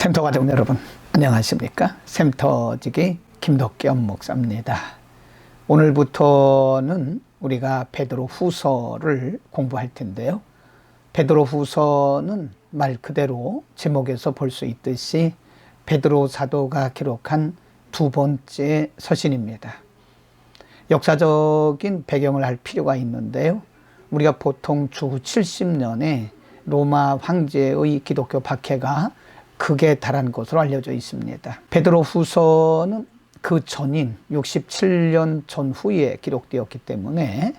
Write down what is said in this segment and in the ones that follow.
샘터 가족 여러분, 안녕하십니까? 샘터지기 김덕겸 목사입니다. 오늘부터는 우리가 베드로 후서를 공부할 텐데요. 베드로 후서는 말 그대로 제목에서 볼 수 있듯이 베드로 사도가 기록한 두 번째 서신입니다. 역사적인 배경을 알 필요가 있는데요. 우리가 보통 주 70년에 로마 황제의 기독교 박해가 극에 달한 것으로 알려져 있습니다. 베드로 후서는 그 전인 67년 전후에 기록되었기 때문에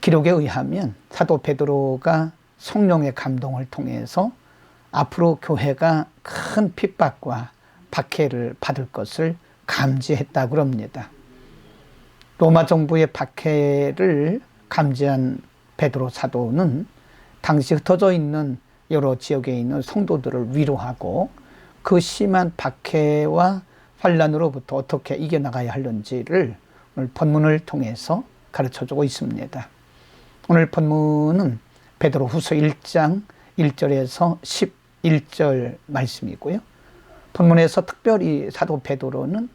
기록에 의하면 사도 베드로가 성령의 감동을 통해서 앞으로 교회가 큰 핍박과 박해를 받을 것을 감지했다고 합니다. 로마 정부의 박해를 감지한 베드로 사도는 당시 흩어져 있는 여러 지역에 있는 성도들을 위로하고 그 심한 박해와 환난으로부터 어떻게 이겨나가야 하는지를 오늘 본문을 통해서 가르쳐주고 있습니다. 오늘 본문은 베드로 후서 1장 1절에서 11절 말씀이고요. 본문에서 특별히 사도 베드로는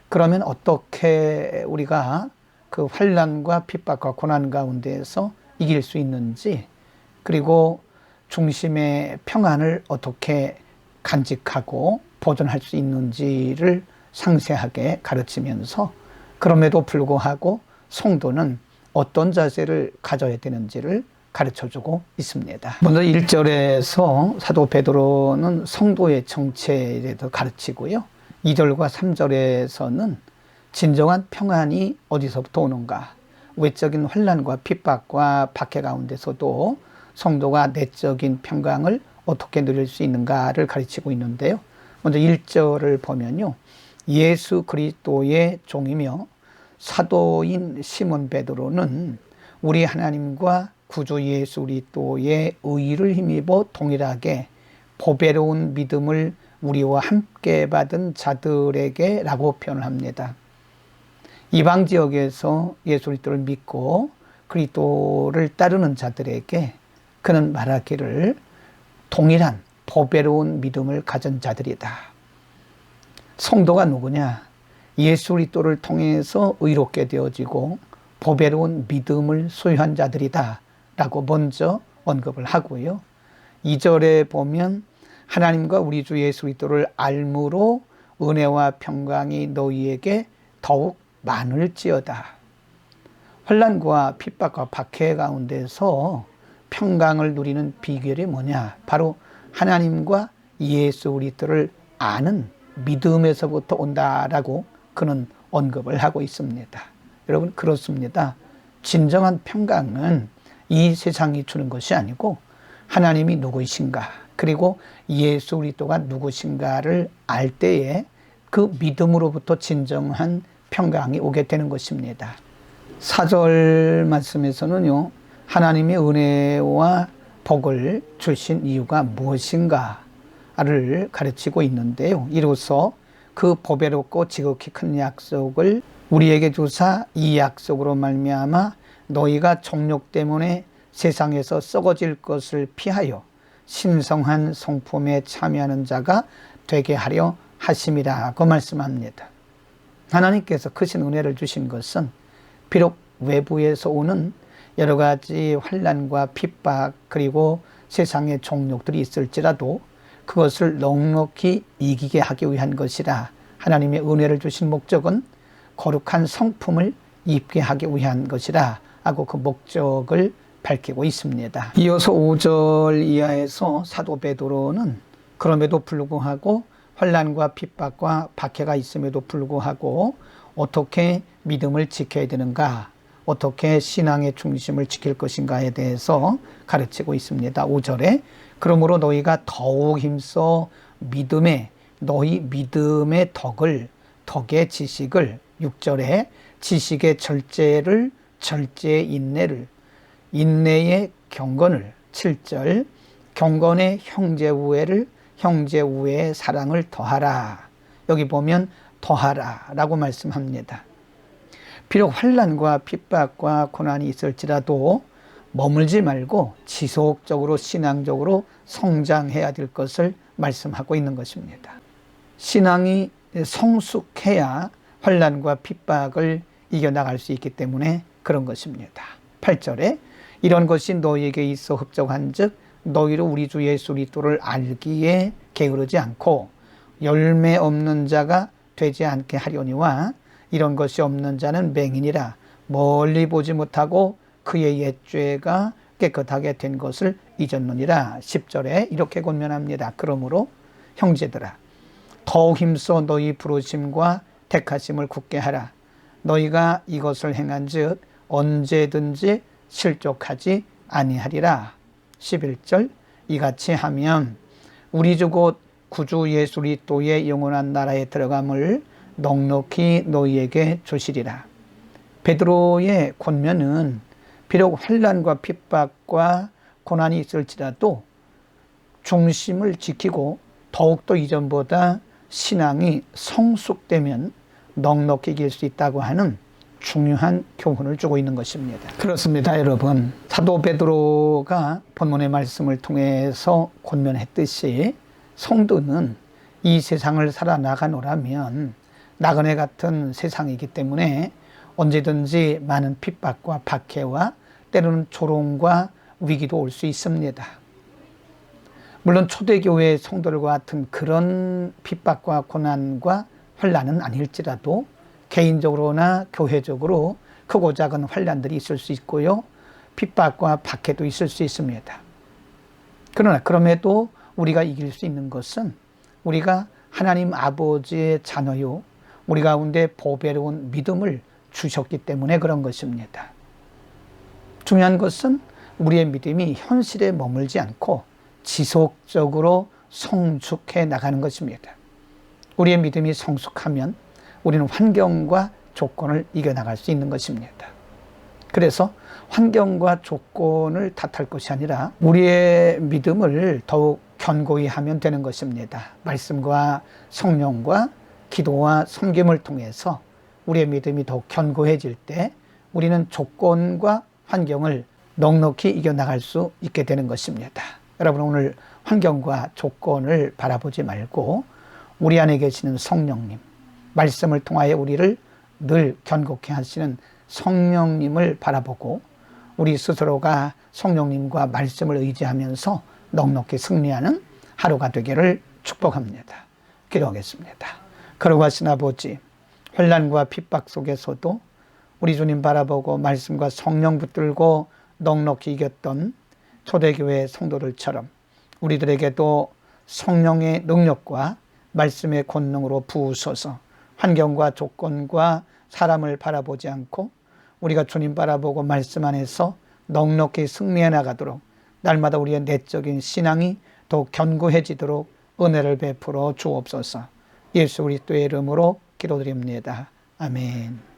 그러면 어떻게 우리가 그 환난과 핍박과 고난 가운데에서 이길 수 있는지, 그리고 중심의 평안을 어떻게 간직하고 보존할 수 있는지를 상세하게 가르치면서 그럼에도 불구하고 성도는 어떤 자세를 가져야 되는지를 가르쳐주고 있습니다. 먼저 1절에서 사도 베드로는 성도의 정체에 대해서 가르치고요. 2절과 3절에서는 진정한 평안이 어디서부터 오는가, 외적인 환난과 핍박과 박해 가운데서도 성도가 내적인 평강을 어떻게 누릴 수 있는가를 가르치고 있는데요. 먼저 1절을 보면요. 예수 그리스도의 종이며 사도인 시몬 베드로는 우리 하나님과 구주 예수 그리스도의 의를 힘입어 동일하게 보배로운 믿음을 우리와 함께 받은 자들에게 라고 표현을 합니다. 이방 지역에서 예수 그리스도를 믿고 그리스도를 따르는 자들에게 그는 말하기를 동일한 보배로운 믿음을 가진 자들이다. 성도가 누구냐? 예수 그리스도를 통해서 의롭게 되어지고 보배로운 믿음을 소유한 자들이다 라고 먼저 언급을 하고요. 2절에 보면 하나님과 우리 주 예수 그리스도를 알므로 은혜와 평강이 너희에게 더욱 많을지어다. 환난과 핍박과 박해 가운데서 평강을 누리는 비결이 뭐냐? 바로 하나님과 예수 그리스도를 아는 믿음에서부터 온다라고 그는 언급을 하고 있습니다. 여러분, 그렇습니다. 진정한 평강은 이 세상이 주는 것이 아니고 하나님이 누구이신가, 그리고 예수 그리스도가 누구신가를 알 때에 그 믿음으로부터 진정한 평강이 오게 되는 것입니다. 4절 말씀에서는요, 하나님의 은혜와 복을 주신 이유가 무엇인가를 가르치고 있는데요. 이로써 그 보배롭고 지극히 큰 약속을 우리에게 주사 이 약속으로 말미암아 너희가 정욕 때문에 세상에서 썩어질 것을 피하여 신성한 성품에 참여하는 자가 되게 하려 하심이라고 말씀합니다. 하나님께서 크신 은혜를 주신 것은 비록 외부에서 오는 여러 가지 환난과 핍박, 그리고 세상의 종욕들이 있을지라도 그것을 넉넉히 이기게 하기 위한 것이라. 하나님의 은혜를 주신 목적은 거룩한 성품을 입게 하기 위한 것이라 하고 그 목적을 밝히고 있습니다. 이어서 5절 이하에서 사도 베드로는 그럼에도 불구하고 환난과 핍박과 박해가 있음에도 불구하고 어떻게 믿음을 지켜야 되는가, 어떻게 신앙의 중심을 지킬 것인가에 대해서 가르치고 있습니다. 5절에 그러므로 너희가 더욱 힘써 너희 믿음의 덕의 지식을, 6절에 지식의 절제를, 절제의 인내를, 인내의 경건을, 7절 경건의 형제우애를, 형제우애의 사랑을 더하라. 여기 보면 더하라 라고 말씀합니다. 비록 환난과 핍박과 고난이 있을지라도 머물지 말고 지속적으로 신앙적으로 성장해야 될 것을 말씀하고 있는 것입니다. 신앙이 성숙해야 환난과 핍박을 이겨나갈 수 있기 때문에 그런 것입니다. 8절에 이런 것이 너희에게 있어 흡족한 즉 너희로 우리 주 예수 그리스도를 알기에 게으르지 않고 열매 없는 자가 되지 않게 하려니와 이런 것이 없는 자는 맹인이라 멀리 보지 못하고 그의 옛죄가 깨끗하게 된 것을 잊었느니라. 10절에 이렇게 권면합니다. 그러므로 형제들아 더욱 힘써 너희 부르심과 택하심을 굳게 하라. 너희가 이것을 행한즉 언제든지 실족하지 아니하리라. 11절 이같이 하면 우리 주 곧 구주 예수 그리스도의 영원한 나라에 들어감을 넉넉히 너희에게 주시리라. 베드로의 권면은 비록 환난과 핍박과 고난이 있을지라도 중심을 지키고 더욱더 이전보다 신앙이 성숙되면 넉넉히 이길 수 있다고 하는 중요한 교훈을 주고 있는 것입니다. 그렇습니다, 여러분. 사도 베드로가 본문의 말씀을 통해서 권면했듯이 성도는 이 세상을 살아나가노라면 나그네 같은 세상이기 때문에 언제든지 많은 핍박과 박해와 때로는 조롱과 위기도 올 수 있습니다. 물론 초대교회 성도들과 같은 그런 핍박과 고난과 환난은 아닐지라도 개인적으로나 교회적으로 크고 작은 환난들이 있을 수 있고요. 핍박과 박해도 있을 수 있습니다. 그러나 그럼에도 우리가 이길 수 있는 것은 우리가 하나님 아버지의 자녀요. 우리 가운데 보배로운 믿음을 주셨기 때문에 그런 것입니다. 중요한 것은 우리의 믿음이 현실에 머물지 않고 지속적으로 성숙해 나가는 것입니다. 우리의 믿음이 성숙하면 우리는 환경과 조건을 이겨나갈 수 있는 것입니다. 그래서 환경과 조건을 탓할 것이 아니라 우리의 믿음을 더욱 견고히 하면 되는 것입니다. 말씀과 성령과 기도와 섬김을 통해서 우리의 믿음이 더욱 견고해질 때 우리는 조건과 환경을 넉넉히 이겨나갈 수 있게 되는 것입니다. 여러분 오늘 환경과 조건을 바라보지 말고 우리 안에 계시는 성령님, 말씀을 통하여 우리를 늘 견고케 하시는 성령님을 바라보고 우리 스스로가 성령님과 말씀을 의지하면서 넉넉히 승리하는 하루가 되기를 축복합니다. 기도하겠습니다. 거룩하신 아버지, 환난과 핍박 속에서도 우리 주님 바라보고 말씀과 성령 붙들고 넉넉히 이겼던 초대교회 성도들처럼 우리들에게도 성령의 능력과 말씀의 권능으로 부으소서. 환경과 조건과 사람을 바라보지 않고 우리가 주님 바라보고 말씀 안에서 넉넉히 승리해 나가도록 날마다 우리의 내적인 신앙이 더욱 견고해지도록 은혜를 베풀어 주옵소서. 예수 그리스도의 이름으로 기도드립니다. 아멘.